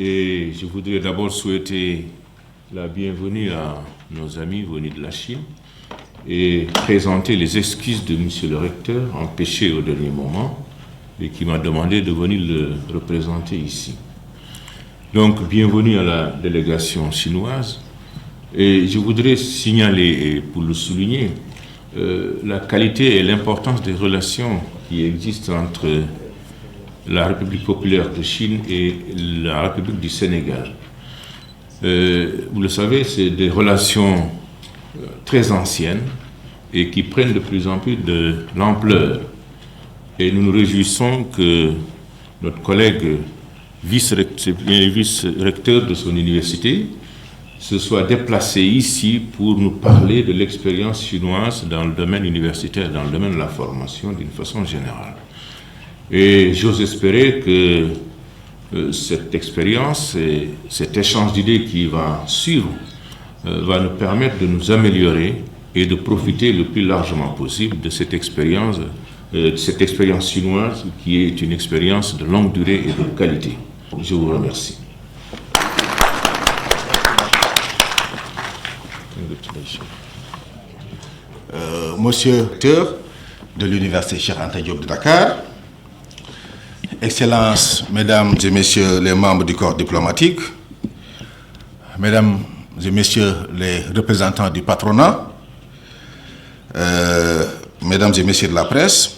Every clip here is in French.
Et je voudrais d'abord souhaiter la bienvenue à nos amis venus de la Chine et présenter les excuses de M. le recteur, empêché au dernier moment, et qui m'a demandé de venir le représenter ici. Donc, bienvenue à la délégation chinoise. Et je voudrais signaler, et pour le souligner, la qualité et l'importance des relations qui existent entre la République populaire de Chine et la République du Sénégal. Vous le savez, c'est des relations très anciennes et qui prennent de plus en plus de l'ampleur. Et nous nous réjouissons que notre collègue vice-recteur de son université se soit déplacé ici pour nous parler de l'expérience chinoise dans le domaine universitaire, dans le domaine de la formation d'une façon générale. Et j'ose espérer que cette expérience et cet échange d'idées qui va suivre va nous permettre de nous améliorer et de profiter le plus largement possible de cette expérience chinoise qui est une expérience de longue durée et de qualité. Je vous remercie. Monsieur le recteur de l'Université Cheikh Anta Diop de Dakar, Excellences, Mesdames et Messieurs les membres du corps diplomatique, Mesdames et Messieurs les représentants du patronat, Mesdames et Messieurs de la presse,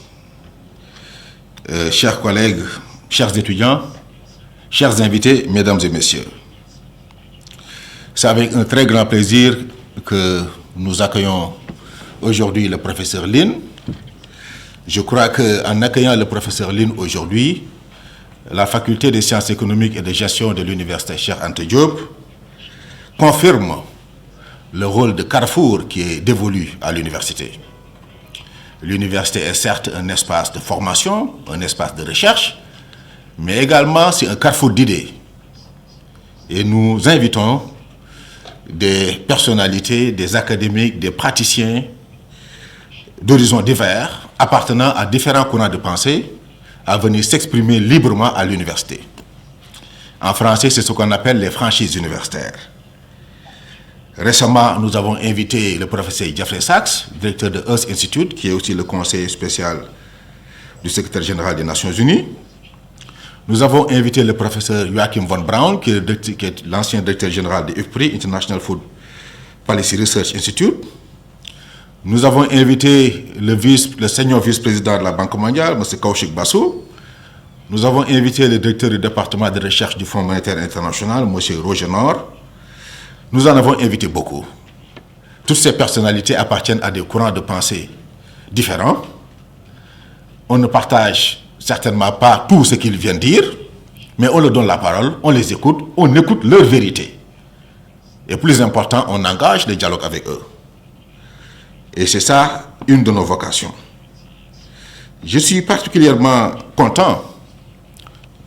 chers collègues, chers étudiants, chers invités, Mesdames et Messieurs. C'est avec un très grand plaisir que nous accueillons aujourd'hui le professeur Lin. Je crois qu'en accueillant le professeur Lin aujourd'hui, la faculté des sciences économiques et de gestion de l'Université Cheikh Anta Diop confirme le rôle de carrefour qui est dévolu à l'université. L'université est certes un espace de formation, un espace de recherche, mais également c'est un carrefour d'idées. Et nous invitons des personnalités, des académiques, des praticiens d'horizons divers, appartenant à différents courants de pensée, à venir s'exprimer librement à l'université. En français, c'est ce qu'on appelle les franchises universitaires. Récemment, nous avons invité le professeur Jeffrey Sachs, directeur de Earth Institute, qui est aussi le conseiller spécial du secrétaire général des Nations Unies. Nous avons invité le professeur Joachim von Braun, qui est l'ancien directeur général de IFPRI, International Food Policy Research Institute. Nous avons invité le senior vice-président de la Banque mondiale, M. Kaushik Basu. Nous avons invité le directeur du département de recherche du Fonds monétaire international, M. Roger Nord. Nous en avons invité beaucoup. Toutes ces personnalités appartiennent à des courants de pensée différents. On ne partage certainement pas tout ce qu'ils viennent dire, mais on leur donne la parole, on les écoute, on écoute leur vérité. Et plus important, on engage le dialogue avec eux. Et c'est ça, une de nos vocations. Je suis particulièrement content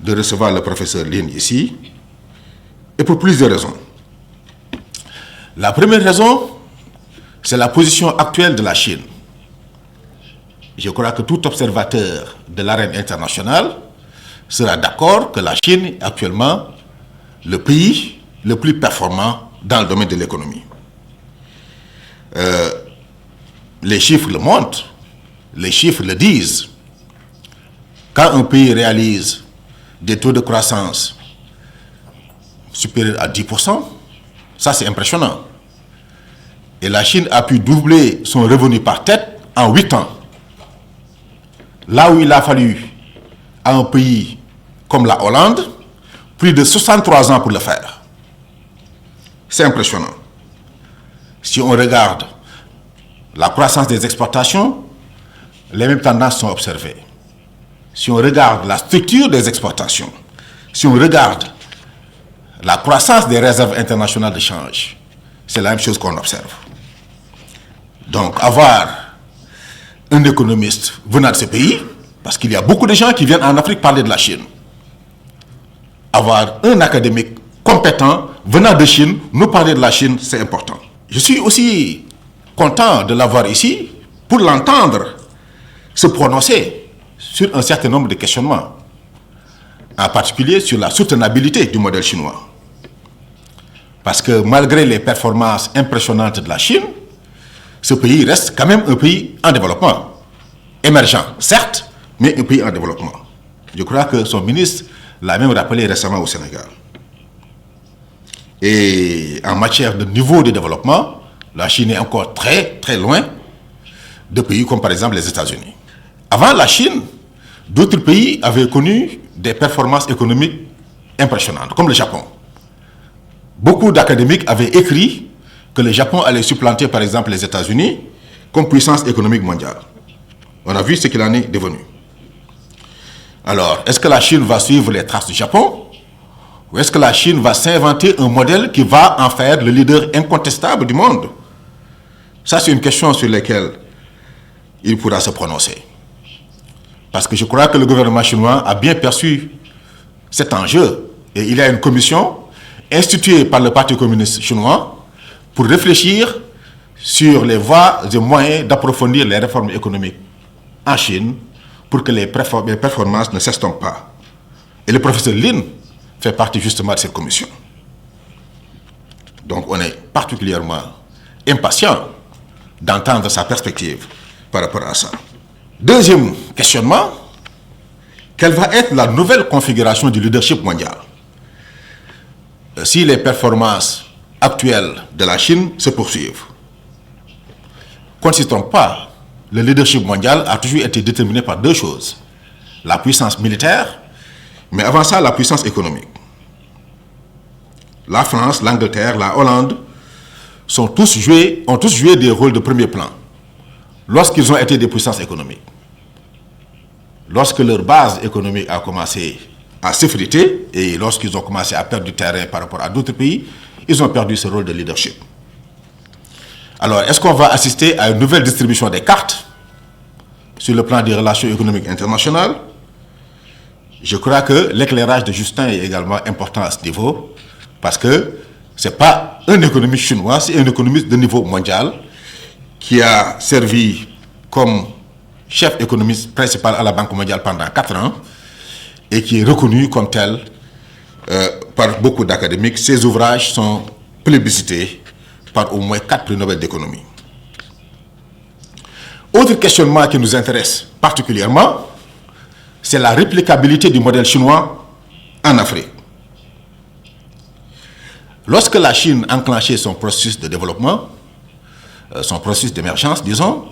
de recevoir le professeur Lin ici, et pour plusieurs raisons. La première raison, c'est la position actuelle de la Chine. Je crois que tout observateur de l'arène internationale sera d'accord que la Chine est actuellement le pays le plus performant dans le domaine de l'économie. Les chiffres le montrent, les chiffres le disent. Quand un pays réalise des taux de croissance supérieurs à 10%, ça c'est impressionnant. Et la Chine a pu doubler son revenu par tête en 8 ans. Là où il a fallu à un pays comme la Hollande plus de 63 ans pour le faire. C'est impressionnant. Si on regarde la croissance des exportations, les mêmes tendances sont observées. Si on regarde la structure des exportations, si on regarde la croissance des réserves internationales de change, c'est la même chose qu'on observe. Donc, avoir un économiste venant de ce pays, parce qu'il y a beaucoup de gens qui viennent en Afrique parler de la Chine. Avoir un académique compétent venant de Chine, nous parler de la Chine, c'est important. Je suis aussi content de l'avoir ici pour l'entendre se prononcer sur un certain nombre de questionnements. en particulier sur la soutenabilité du modèle chinois. Parce que malgré les performances impressionnantes de la Chine, ce pays reste quand même un pays en développement. Émergent, certes, mais un pays en développement. Je crois que son ministre l'a même rappelé récemment au Sénégal. Et en matière de niveau de développement, la Chine est encore très, très loin de pays comme par exemple les États-Unis. Avant la Chine, d'autres pays avaient connu des performances économiques impressionnantes, comme le Japon. Beaucoup d'académiques avaient écrit que le Japon allait supplanter par exemple les États-Unis comme puissance économique mondiale. On a vu ce qu'il en est devenu. Alors, est-ce que la Chine va suivre les traces du Japon? Ou est-ce que la Chine va s'inventer un modèle qui va en faire le leader incontestable du monde? Ça, c'est une question sur laquelle il pourra se prononcer. Parce que je crois que le gouvernement chinois a bien perçu cet enjeu. Et il y a une commission instituée par le Parti communiste chinois pour réfléchir sur les voies et moyens d'approfondir les réformes économiques en Chine pour que les performances ne s'estompent pas. Et le professeur Lin fait partie justement de cette commission. Donc on est particulièrement impatient d'entendre sa perspective par rapport à ça. Deuxième questionnement, quelle va être la nouvelle configuration du leadership mondial? Si les performances actuelles de la Chine se poursuivent. Consistons pas, le leadership mondial a toujours été déterminé par deux choses. La puissance militaire, mais avant ça, la puissance économique. La France, l'Angleterre, la Hollande ont tous joué des rôles de premier plan lorsqu'ils ont été des puissances économiques. Lorsque leur base économique a commencé à s'effriter et lorsqu'ils ont commencé à perdre du terrain par rapport à d'autres pays, ils ont perdu ce rôle de leadership. Alors, est-ce qu'on va assister à une nouvelle distribution des cartes sur le plan des relations économiques internationales? Je crois que l'éclairage de Justin est également important à ce niveau, parce que ce n'est pas un économiste chinois, c'est un économiste de niveau mondial qui a servi comme chef économiste principal à la Banque mondiale pendant 4 ans et qui est reconnu comme tel par beaucoup d'académiques. Ses ouvrages sont plébiscités par au moins 4 prix Nobel d'économie. Autre questionnement qui nous intéresse particulièrement, c'est la réplicabilité du modèle chinois en Afrique. Lorsque la Chine enclenchait son processus de développement, son processus d'émergence, disons,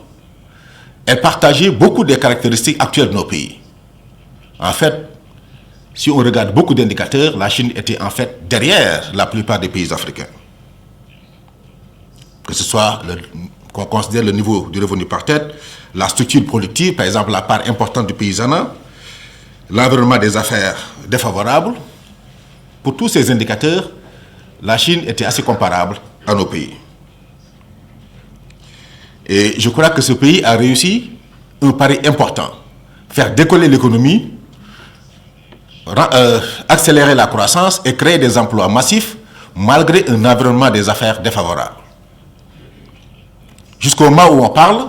elle partageait beaucoup des caractéristiques actuelles de nos pays. En fait, si on regarde beaucoup d'indicateurs, la Chine était en fait derrière la plupart des pays africains. Que ce soit qu'on considère le niveau du revenu par tête, la structure productive, par exemple la part importante du paysanat, l'environnement des affaires défavorable. Pour tous ces indicateurs, la Chine était assez comparable à nos pays. Et je crois que ce pays a réussi un pari important. Faire décoller l'économie, accélérer la croissance et créer des emplois massifs malgré un environnement des affaires défavorable. Jusqu'au moment où on parle,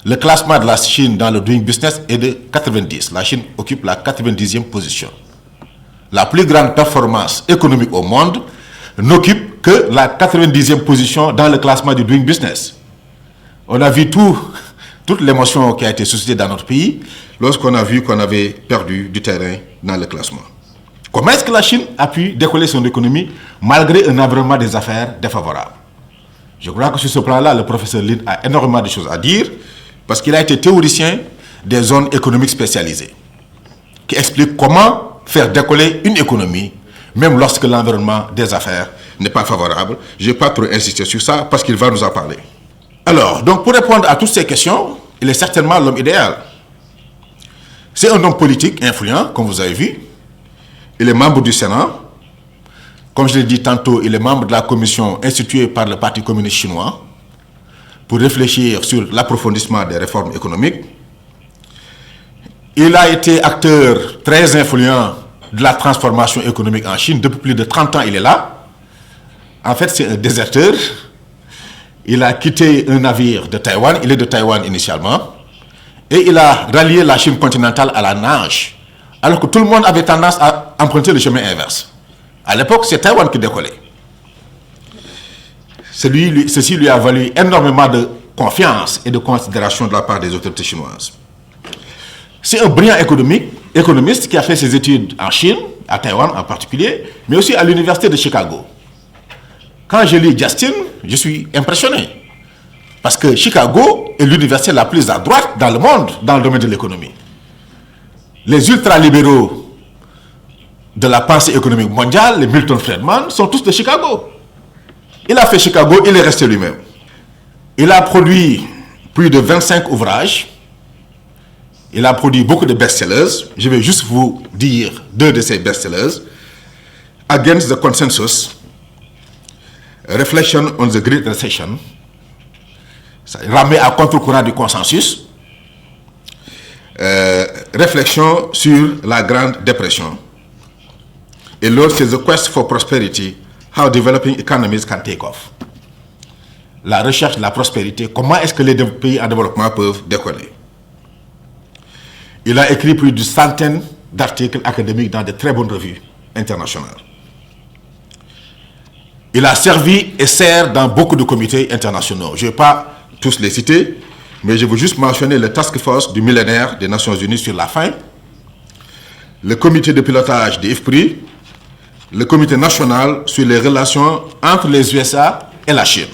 le classement de la Chine dans le Doing Business est de 90. La Chine occupe la 90e position. La plus grande performance économique au monde n'occupe que la 90e position dans le classement du Doing Business. On a vu toute l'émotion qui a été suscitée dans notre pays lorsqu'on a vu qu'on avait perdu du terrain dans le classement. Comment est-ce que la Chine a pu décoller son économie malgré un environnement des affaires défavorable? Je crois que sur ce plan-là, le professeur Lin a énormément de choses à dire parce qu'il a été théoricien des zones économiques spécialisées qui explique comment faire décoller une économie même lorsque l'environnement des affaires n'est pas favorable. Je ne vais pas trop insister sur ça parce qu'il va nous en parler. Alors, donc pour répondre à toutes ces questions, il est certainement l'homme idéal. C'est un homme politique influent, comme vous avez vu. Il est membre du Sénat. Comme je l'ai dit tantôt, il est membre de la commission instituée par le Parti communiste chinois pour réfléchir sur l'approfondissement des réformes économiques. Il a été acteur très influent de la transformation économique en Chine. Depuis plus de 30 ans, il est là. En fait, c'est un déserteur. Il a quitté un navire de Taïwan. Il est de Taïwan initialement. Et il a rallié la Chine continentale à la nage alors que tout le monde avait tendance à emprunter le chemin inverse. À l'époque, c'est Taïwan qui décollait. Ceci lui a valu énormément de confiance et de considération de la part des autorités chinoises. C'est un brillant économiste qui a fait ses études en Chine, à Taïwan en particulier, mais aussi à l'université de Chicago. Quand je lis Justin, je suis impressionné. Parce que Chicago est l'université la plus à droite dans le monde, dans le domaine de l'économie. Les ultralibéraux de la pensée économique mondiale, les Milton Friedman, sont tous de Chicago. Il a fait Chicago, il est resté lui-même. Il a produit plus de 25 ouvrages. Il a produit beaucoup de best-sellers. Je vais juste vous dire 2 de ces best-sellers. Against the Consensus, Reflection on the Great Recession, ramé à contre-courant du consensus, Réflexion sur la Grande Dépression. Et l'autre, c'est The Quest for Prosperity, How Developing Economies Can Take Off. La recherche de la prospérité, comment est-ce que les pays en développement peuvent décoller. Il a écrit plus d'une centaine d'articles académiques dans de très bonnes revues internationales. Il a servi et sert dans beaucoup de comités internationaux. Je ne vais pas tous les citer, mais je veux juste mentionner le Task Force du millénaire des Nations Unies sur la faim, le comité de pilotage de l'IFPRI, le comité national sur les relations entre les USA et la Chine.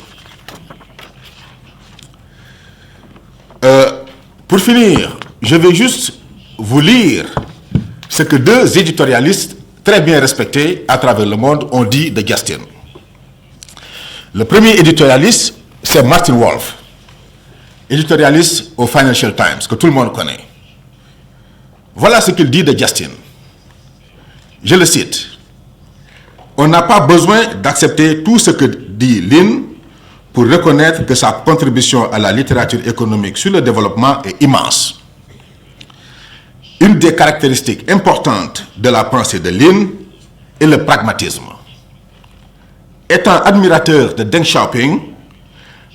Pour finir, je vais juste vous lire ce que 2 éditorialistes très bien respectés à travers le monde ont dit de Justin. Le premier éditorialiste, c'est Martin Wolf, éditorialiste au Financial Times, que tout le monde connaît. Voilà ce qu'il dit de Justin. Je le cite. « On n'a pas besoin d'accepter tout ce que dit Lin pour reconnaître que sa contribution à la littérature économique sur le développement est immense. Une des caractéristiques importantes de la pensée de Lin est le pragmatisme. Étant admirateur de Deng Xiaoping,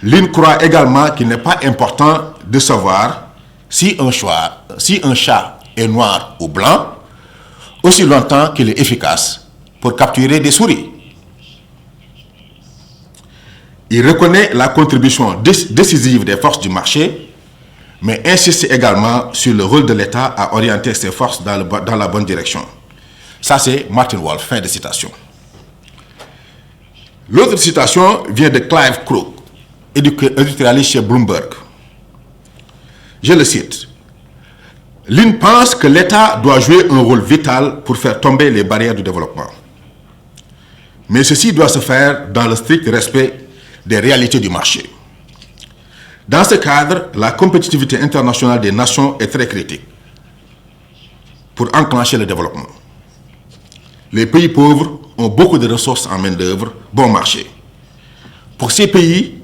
Lin croit également qu'il n'est pas important de savoir si un chat est noir ou blanc, aussi longtemps qu'il est efficace pour capturer des souris. Il reconnaît la contribution décisive des forces du marché, mais insiste également sur le rôle de l'État à orienter ses forces dans la bonne direction. » Ça, c'est Martin Wolf, fin de citation. L'autre citation vient de Clive Crook, éditorialiste chez Bloomberg. Je le cite. « Lin pense que l'État doit jouer un rôle vital pour faire tomber les barrières du développement. Mais ceci doit se faire dans le strict respect des réalités du marché. Dans ce cadre, la compétitivité internationale des nations est très critique pour enclencher le développement. Les pays pauvres ont beaucoup de ressources en main-d'œuvre, bon marché. Pour ces pays,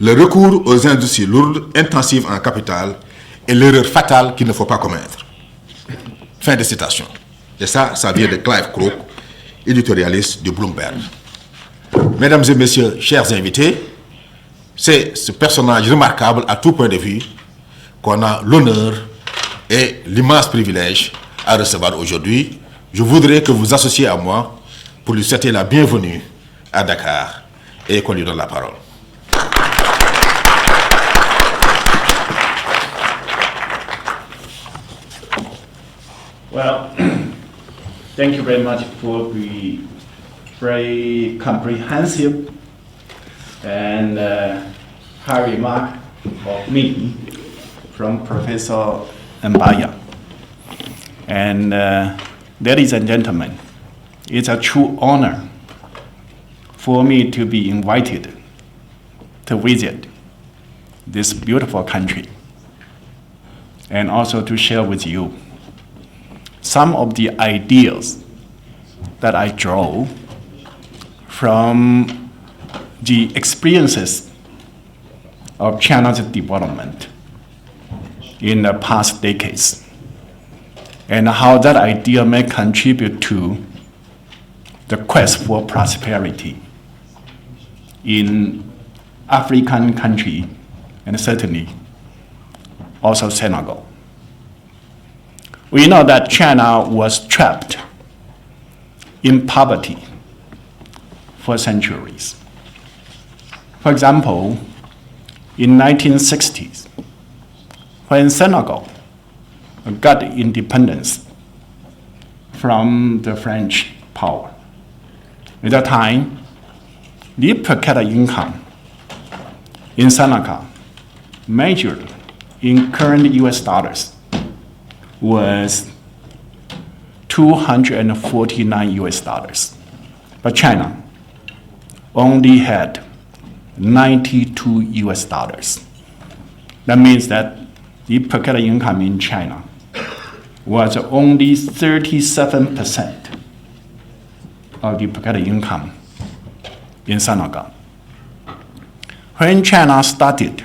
le recours aux industries lourdes, intensives en capital, est l'erreur fatale qu'il ne faut pas commettre. » Fin de citation. Et ça vient de Clive Crook, éditorialiste de Bloomberg. Mesdames et messieurs, chers invités, c'est ce personnage remarquable à tout point de vue qu'on a l'honneur et l'immense privilège à recevoir aujourd'hui. Je voudrais que vous associez à moi pour lui souhaiter la bienvenue à Dakar et qu'on lui donne la parole. Well, thank you very much for the very comprehensive and high remark of me from Professor Mbaya. And ladies and gentlemen, it's a true honor for me to be invited to visit this beautiful country and also to share with you some of the ideas that I draw from the experiences of China's development in the past decades, and how that idea may contribute to the quest for prosperity in African country, and certainly also Senegal. We know that China was trapped in poverty for centuries. For example, in 1960s, when Senegal got independence from the French power, at that time, the per capita income in Senegal, measured in current US dollars, was 249 US dollars. But China only had 92 US dollars. That means that the per capita income in China was only 37% of the per capita income in Senegal. When China started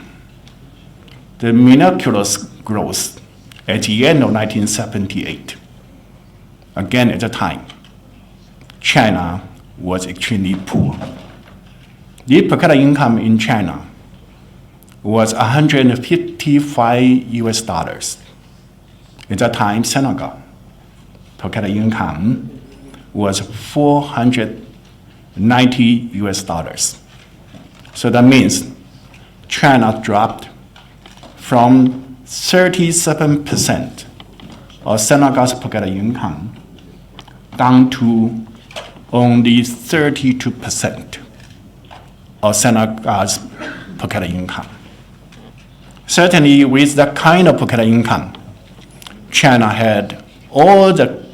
the miraculous growth at the end of 1978, again at the time, China was extremely poor. The per capita income in China was 155 US dollars. At that time, Senegal per capita income was 490 US dollars. So that means China dropped from 37% of Senegal's per capita income down to only 32% of Senegal's per capita income. Certainly, with that kind of per capita income, China had all the